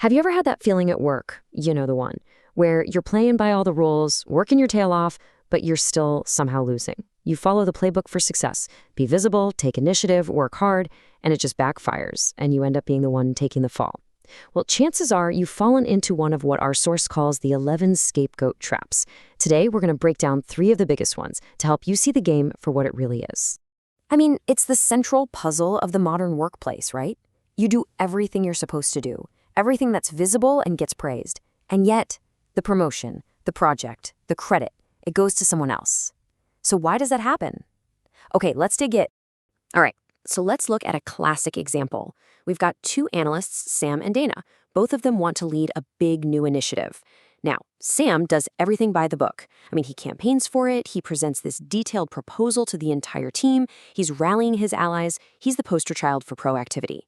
Have you ever had that feeling at work, you know the one, where you're playing by all the rules, working your tail off, but you're still somehow losing? You follow the playbook for success, be visible, take initiative, work hard, and it just backfires, and you end up being the one taking the fall. Well, chances are you've fallen into one of what our source calls the 11 scapegoat traps. Today, we're going to break down 3 of the biggest ones to help you see the game for what it really is. I mean, it's the central puzzle of the modern workplace, right? You do everything you're supposed to do, everything that's visible and gets praised. And yet, the promotion, the project, the credit, it goes to someone else. So why does that happen? Okay, let's dig in. All right, so let's look at a classic example. We've got 2 analysts, Sam and Dana. Both of them want to lead a big new initiative. Now, Sam does everything by the book. I mean, he campaigns for it, he presents this detailed proposal to the entire team, he's rallying his allies, he's the poster child for proactivity.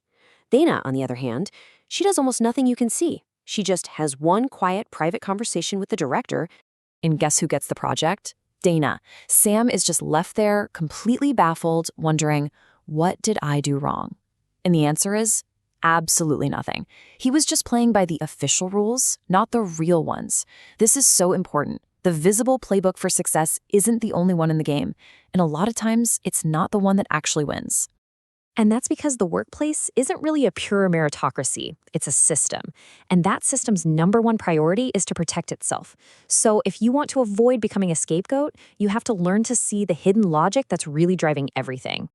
Dana, on the other hand, she does almost nothing you can see. She just has one quiet, private conversation with the director. And guess who gets the project? Dana. Sam is just left there, completely baffled, wondering, what did I do wrong? And the answer is absolutely nothing. He was just playing by the official rules, not the real ones. This is so important. The visible playbook for success isn't the only one in the game, and a lot of times it's not the one that actually wins. And that's because the workplace isn't really a pure meritocracy, it's a system. And that system's #1 priority is to protect itself. So if you want to avoid becoming a scapegoat, you have to learn to see the hidden logic that's really driving everything.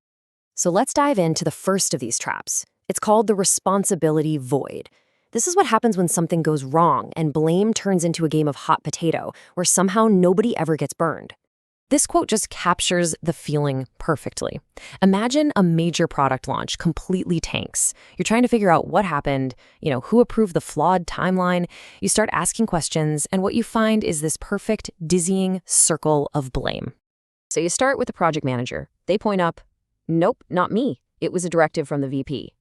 So let's dive into the first of these traps. It's called the responsibility void. This is what happens when something goes wrong and blame turns into a game of hot potato, where somehow nobody ever gets burned. This quote just captures the feeling perfectly. Imagine a major product launch completely tanks. You're trying to figure out what happened, who approved the flawed timeline. You start asking questions, and what you find is this perfect, dizzying circle of blame. So you start with the project manager. They point up, nope, not me. It was a directive from the VP.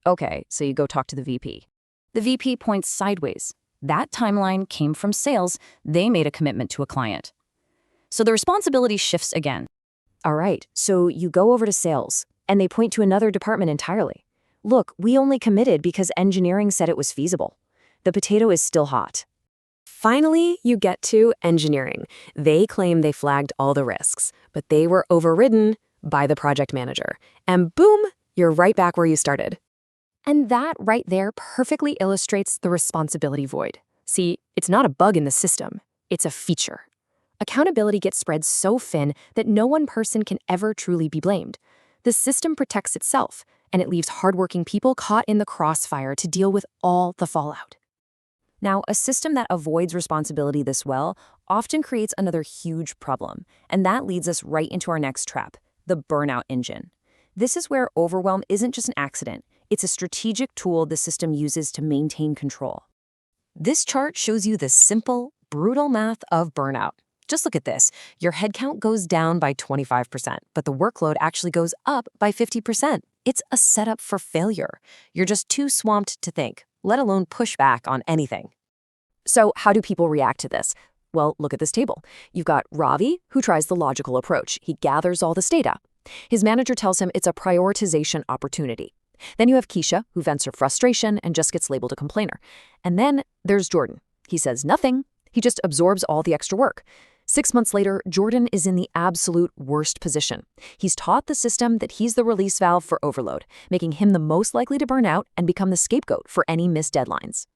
Okay, so you go talk to the VP. The VP points sideways. That timeline came from sales. They made a commitment to a client. So the responsibility shifts again. All right, so you go over to sales, and they point to another department entirely. Look, we only committed because engineering said it was feasible. The potato is still hot. Finally, you get to engineering. They claim they flagged all the risks, but they were overridden by the project manager. And boom, you're right back where you started. And that right there perfectly illustrates the responsibility void. See, it's not a bug in the system, it's a feature. Accountability gets spread so thin that no one person can ever truly be blamed. The system protects itself, and it leaves hardworking people caught in the crossfire to deal with all the fallout. Now, a system that avoids responsibility this well often creates another huge problem, and that leads us right into our next trap, the burnout engine. This is where overwhelm isn't just an accident, it's a strategic tool the system uses to maintain control. This chart shows you the simple, brutal math of burnout. Just look at this. Your headcount goes down by 25%, but the workload actually goes up by 50%. It's a setup for failure. You're just too swamped to think, let alone push back on anything. So how do people react to this? Well, look at this table. You've got Ravi, who tries the logical approach. He gathers all this data. His manager tells him it's a prioritization opportunity. Then you have Keisha, who vents her frustration and just gets labeled a complainer. And then there's Jordan. He says nothing. He just absorbs all the extra work. 6 months later, Jordan is in the absolute worst position. He's taught the system that he's the release valve for overload, making him the most likely to burn out and become the scapegoat for any missed deadlines.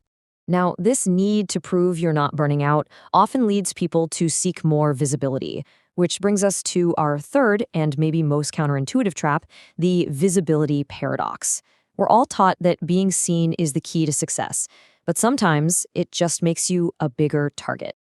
Now, this need to prove you're not burning out often leads people to seek more visibility, which brings us to our third and maybe most counterintuitive trap, the visibility paradox. We're all taught that being seen is the key to success, but sometimes it just makes you a bigger target.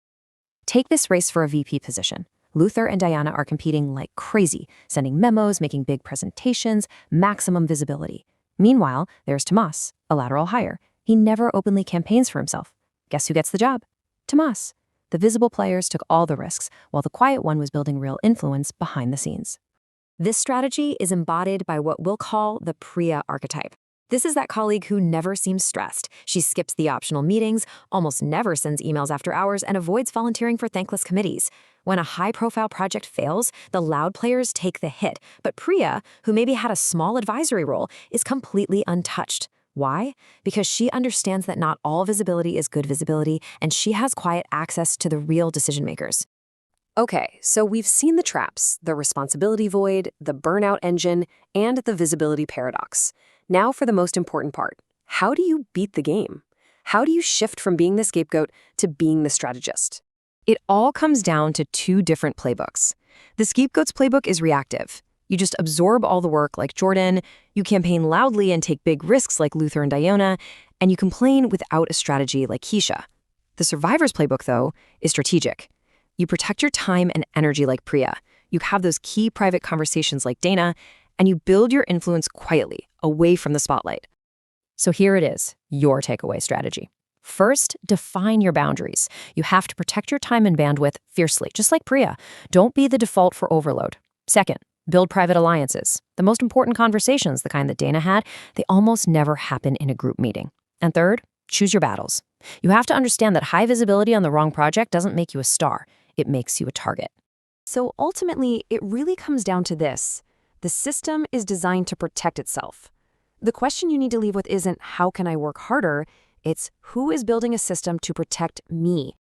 Take this race for a VP position. Luther and Diana are competing like crazy, sending memos, making big presentations, maximum visibility. Meanwhile, there's Tomas, a lateral hire. He never openly campaigns for himself. Guess who gets the job? Tomas. The visible players took all the risks, while the quiet one was building real influence behind the scenes. This strategy is embodied by what we'll call the Priya archetype. This is that colleague who never seems stressed. She skips the optional meetings, almost never sends emails after hours, and avoids volunteering for thankless committees. When a high-profile project fails, the loud players take the hit. But Priya, who maybe had a small advisory role, is completely untouched. Why? Because she understands that not all visibility is good visibility, and she has quiet access to the real decision makers. Okay, so we've seen the traps, the responsibility void, the burnout engine, and the visibility paradox. Now for the most important part. How do you beat the game? How do you shift from being the scapegoat to being the strategist? It all comes down to two different playbooks. The scapegoat's playbook is reactive. You just absorb all the work like Jordan, you campaign loudly and take big risks like Luther and Diona, and you complain without a strategy like Keisha. The survivor's playbook, though, is strategic. You protect your time and energy like Priya. You have those key private conversations like Dana, and you build your influence quietly, away from the spotlight. So here it is, your takeaway strategy. First, define your boundaries. You have to protect your time and bandwidth fiercely, just like Priya. Don't be the default for overload. Second, build private alliances. The most important conversations, the kind that Dana had, they almost never happen in a group meeting. And third, choose your battles. You have to understand that high visibility on the wrong project doesn't make you a star. It makes you a target. So ultimately, it really comes down to this. The system is designed to protect itself. The question you need to leave with isn't, how can I work harder? It's, who is building a system to protect me?